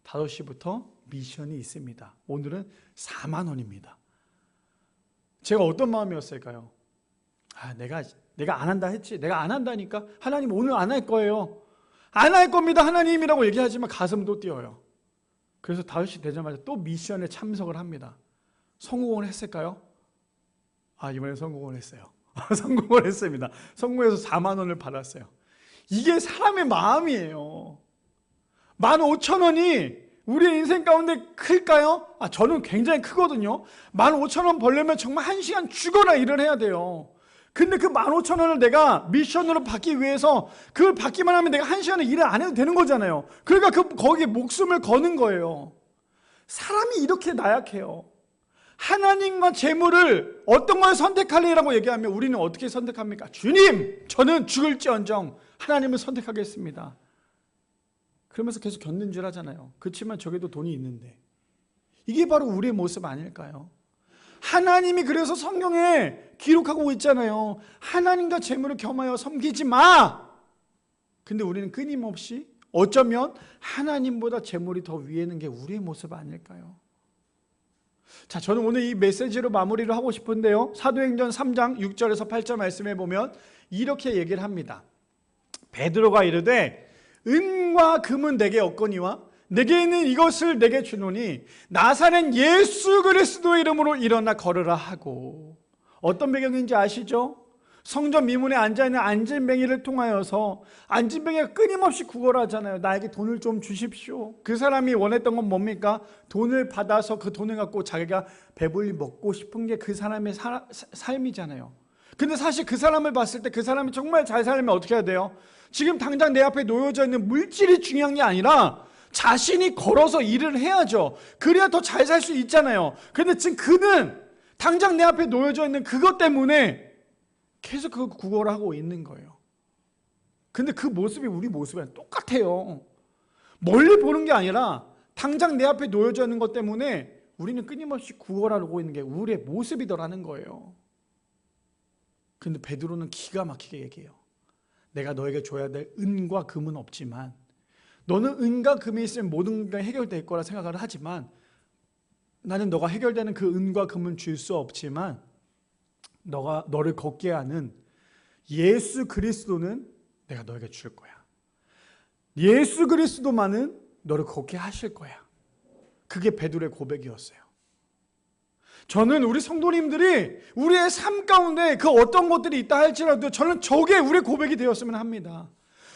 5시부터 미션이 있습니다. 오늘은 4만 원입니다. 제가 어떤 마음이었을까요? 내가 안 한다 했지. 내가 안 한다니까. 하나님 오늘 안 할 거예요. 안 할 겁니다 하나님이라고 얘기하지만 가슴도 뛰어요. 그래서 5시 되자마자 또 미션에 참석을 합니다. 성공을 했을까요? 이번에 성공을 했어요. 성공을 했습니다. 성공해서 4만 원을 받았어요. 이게 사람의 마음이에요. 15,000원이 우리의 인생 가운데 클까요? 저는 굉장히 크거든요. 15,000원 벌려면 정말 1시간 죽어라 일을 해야 돼요. 근데 그 15,000원을 내가 미션으로 받기 위해서 그걸 받기만 하면 내가 1시간을 일을 안 해도 되는 거잖아요. 그러니까 거기에 목숨을 거는 거예요. 사람이 이렇게 나약해요. 하나님과 재물을 어떤 걸 선택할래라고 얘기하면 우리는 어떻게 선택합니까? 주님, 저는 죽을지언정 하나님을 선택하겠습니다. 그러면서 계속 견눈질 하잖아요. 그렇지만 저게도 돈이 있는데. 이게 바로 우리의 모습 아닐까요? 하나님이 그래서 성경에 기록하고 있잖아요. 하나님과 재물을 겸하여 섬기지 마. 근데 우리는 끊임없이 어쩌면 하나님보다 재물이 더 위에 있는 게 우리의 모습 아닐까요? 자, 저는 오늘 이 메시지로 마무리를 하고 싶은데요. 사도행전 3장 6절에서 8절 말씀해 보면 이렇게 얘기를 합니다. 베드로가 이르되 은과 금은 내게 없거니와 내게 있는 이것을 내게 주노니 나사렛 예수 그리스도의 이름으로 일어나 걸으라 하고. 어떤 배경인지 아시죠? 성전 미문에 앉아있는 안진뱅이를 통하여서 안진뱅이가 끊임없이 구걸하잖아요. 나에게 돈을 좀 주십시오. 그 사람이 원했던 건 뭡니까? 돈을 받아서 그 돈을 갖고 자기가 배불리 먹고 싶은 게 그 사람의 삶이잖아요. 근데 사실 그 사람을 봤을 때 그 사람이 정말 잘 살려면 어떻게 해야 돼요? 지금 당장 내 앞에 놓여져 있는 물질이 중요한 게 아니라 자신이 걸어서 일을 해야죠. 그래야 더 잘 살 수 있잖아요. 근데 지금 그는 당장 내 앞에 놓여져 있는 그것 때문에 계속 그 구걸을 하고 있는 거예요. 근데 그 모습이 우리 모습이랑 똑같아요. 멀리 보는 게 아니라 당장 내 앞에 놓여져 있는 것 때문에 우리는 끊임없이 구걸하고 있는 게 우리의 모습이더라는 거예요. 근데 베드로는 기가 막히게 얘기해요. 내가 너에게 줘야 될 은과 금은 없지만 너는 은과 금이 있으면 모든 게 해결될 거라 생각을 하지만 나는 너가 해결되는 그 은과 금은 줄 수 없지만 너를 걷게 하는 예수 그리스도는 내가 너에게 줄 거야. 예수 그리스도만은 너를 걷게 하실 거야. 그게 베드로의 고백이었어요. 저는 우리 성도님들이 우리의 삶 가운데 그 어떤 것들이 있다 할지라도 저는 저게 우리의 고백이 되었으면 합니다.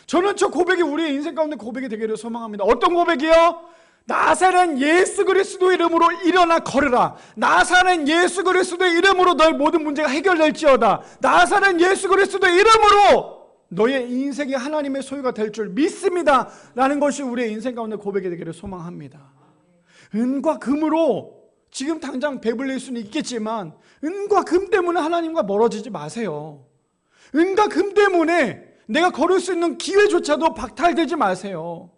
저는 저 고백이 우리의 인생 가운데 고백이 되기를 소망합니다. 어떤 고백이요? 나사렛 예수 그리스도의 이름으로 일어나 걸으라. 나사렛 예수 그리스도의 이름으로 너의 모든 문제가 해결될지어다. 나사렛 예수 그리스도의 이름으로 너의 인생이 하나님의 소유가 될 줄 믿습니다 라는 것이 우리의 인생 가운데 고백이 되기를 소망합니다. 은과 금으로 지금 당장 배불릴 수는 있겠지만 은과 금 때문에 하나님과 멀어지지 마세요. 은과 금 때문에 내가 걸을 수 있는 기회조차도 박탈되지 마세요.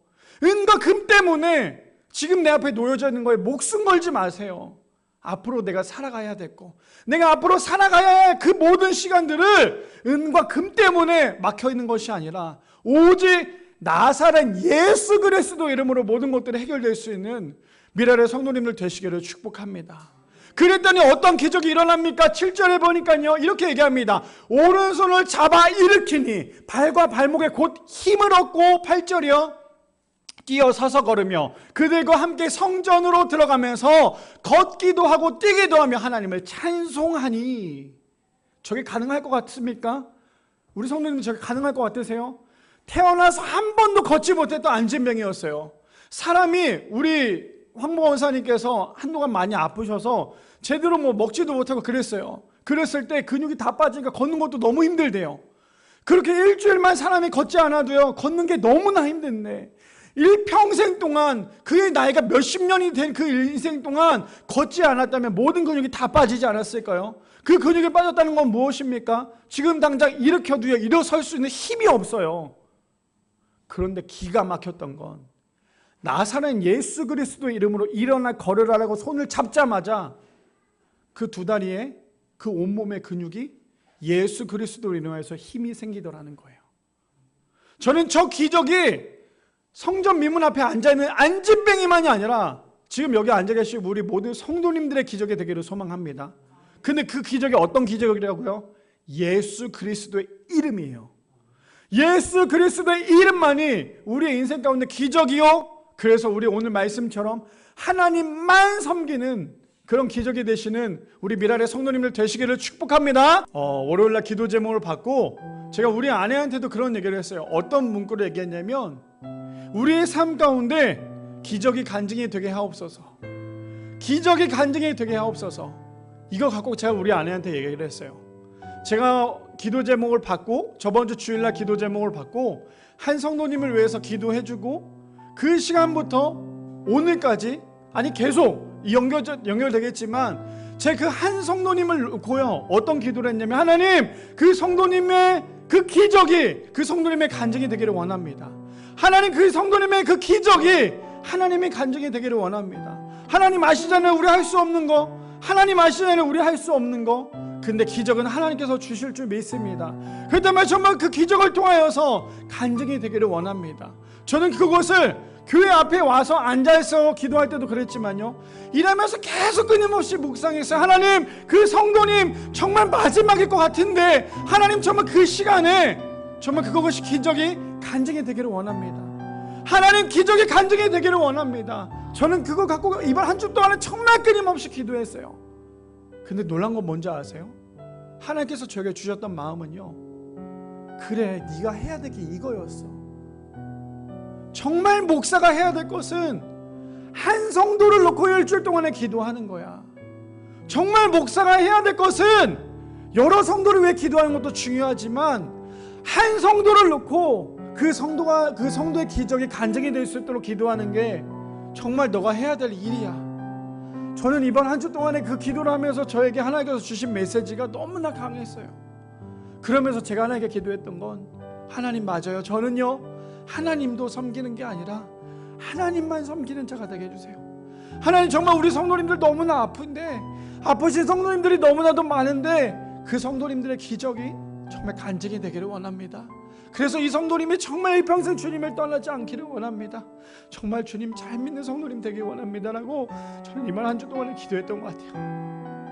은과 금 때문에 지금 내 앞에 놓여져 있는 거에 목숨 걸지 마세요. 앞으로 내가 살아가야 됐고 내가 앞으로 살아가야 할 그 모든 시간들을 은과 금 때문에 막혀있는 것이 아니라 오직 나사렛 예수 그리스도 이름으로 모든 것들이 해결될 수 있는 미라의 성도님들 되시기를 축복합니다. 그랬더니 어떤 기적이 일어납니까? 7절에 보니까요 이렇게 얘기합니다. 오른손을 잡아 일으키니 발과 발목에 곧 힘을 얻고 8절이요 뛰어 서서 걸으며 그들과 함께 성전으로 들어가면서 걷기도 하고 뛰기도 하며 하나님을 찬송하니. 저게 가능할 것 같습니까? 우리 성도님들 저게 가능할 것 같으세요? 태어나서 한 번도 걷지 못했던 안진병이었어요. 사람이 우리 황모 원사님께서 한동안 많이 아프셔서 제대로 먹지도 못하고 그랬어요. 그랬을 때 근육이 다 빠지니까 걷는 것도 너무 힘들대요. 그렇게 일주일만 사람이 걷지 않아도요 걷는 게 너무나 힘든데 일평생 동안 그의 나이가 몇십 년이 된 그 인생 동안 걷지 않았다면 모든 근육이 다 빠지지 않았을까요? 그 근육이 빠졌다는 건 무엇입니까? 지금 당장 일으켜도요 일어설 수 있는 힘이 없어요. 그런데 기가 막혔던 건 나사렛 예수 그리스도의 이름으로 일어나 걸으라라고 손을 잡자마자 그 두 다리에 그 온몸의 근육이 예수 그리스도로 인하여서 힘이 생기더라는 거예요. 저는 저 기적이 성전 미문 앞에 앉아있는 안진뱅이만이 아니라 지금 여기 앉아 계신 우리 모든 성도님들의 기적이 되기를 소망합니다. 근데 그 기적이 어떤 기적이라고요? 예수 그리스도의 이름이에요. 예수 그리스도의 이름만이 우리의 인생 가운데 기적이요. 그래서 우리 오늘 말씀처럼 하나님만 섬기는 그런 기적이 되시는 우리 미랄의 성도님들 되시기를 축복합니다. 월요일날 기도 제목을 받고 제가 우리 아내한테도 그런 얘기를 했어요. 어떤 문구를 얘기했냐면 우리의 삶 가운데 기적이 간증이 되게 하옵소서. 기적이 간증이 되게 하옵소서. 이거 갖고 제가 우리 아내한테 얘기를 했어요. 제가 기도 제목을 받고 저번 주 주일날 기도 제목을 받고 한 성도님을 위해서 기도해주고 그 시간부터 오늘까지 아니 계속 연결되겠지만 제 그 한 성도님을 놓고요 어떤 기도를 했냐면 하나님 그 성도님의 그 기적이 그 성도님의 간증이 되기를 원합니다. 하나님 그 성도님의 그 기적이 하나님의 간증이 되기를 원합니다. 하나님 아시잖아요 우리 할 수 없는 거. 하나님 아시잖아요 우리 할 수 없는 거. 근데 기적은 하나님께서 주실 줄 믿습니다. 그렇기 때문에 정말 그 기적을 통하여서 간증이 되기를 원합니다. 저는 그것을 교회 앞에 와서 앉아서 기도할 때도 그랬지만요 일하면서 계속 끊임없이 묵상했어요. 하나님 그 성도님 정말 마지막일 것 같은데 하나님 정말 그 시간에 정말 그것이 기적이 간증이 되기를 원합니다. 하나님 기적이 간증이 되기를 원합니다. 저는 그거 갖고 이번 한 주 동안에 정말 끊임없이 기도했어요. 근데 놀란 건 뭔지 아세요? 하나님께서 저에게 주셨던 마음은요 그래 네가 해야 될 게 이거였어. 정말 목사가 해야 될 것은 한 성도를 놓고 일주일 동안에 기도하는 거야. 정말 목사가 해야 될 것은 여러 성도를 위해 기도하는 것도 중요하지만 한 성도를 놓고 그 성도의 기적이 간증이 될 수 있도록 기도하는 게 정말 너가 해야 될 일이야. 저는 이번 한 주 동안에 그 기도를 하면서 저에게 하나님께서 주신 메시지가 너무나 강했어요. 그러면서 제가 하나님께 기도했던 건 하나님 맞아요. 저는요 하나님도 섬기는 게 아니라 하나님만 섬기는 자가 되게 해주세요. 하나님 정말 우리 성도님들 너무나 아픈데 아프신 성도님들이 너무나도 많은데 그 성도님들의 기적이 정말 간증이 되기를 원합니다. 그래서 이 성도님이 정말 일평생 주님을 떠나지 않기를 원합니다. 정말 주님 잘 믿는 성도님 되길 원합니다라고 저는 이번 한 주 동안에 기도했던 것 같아요.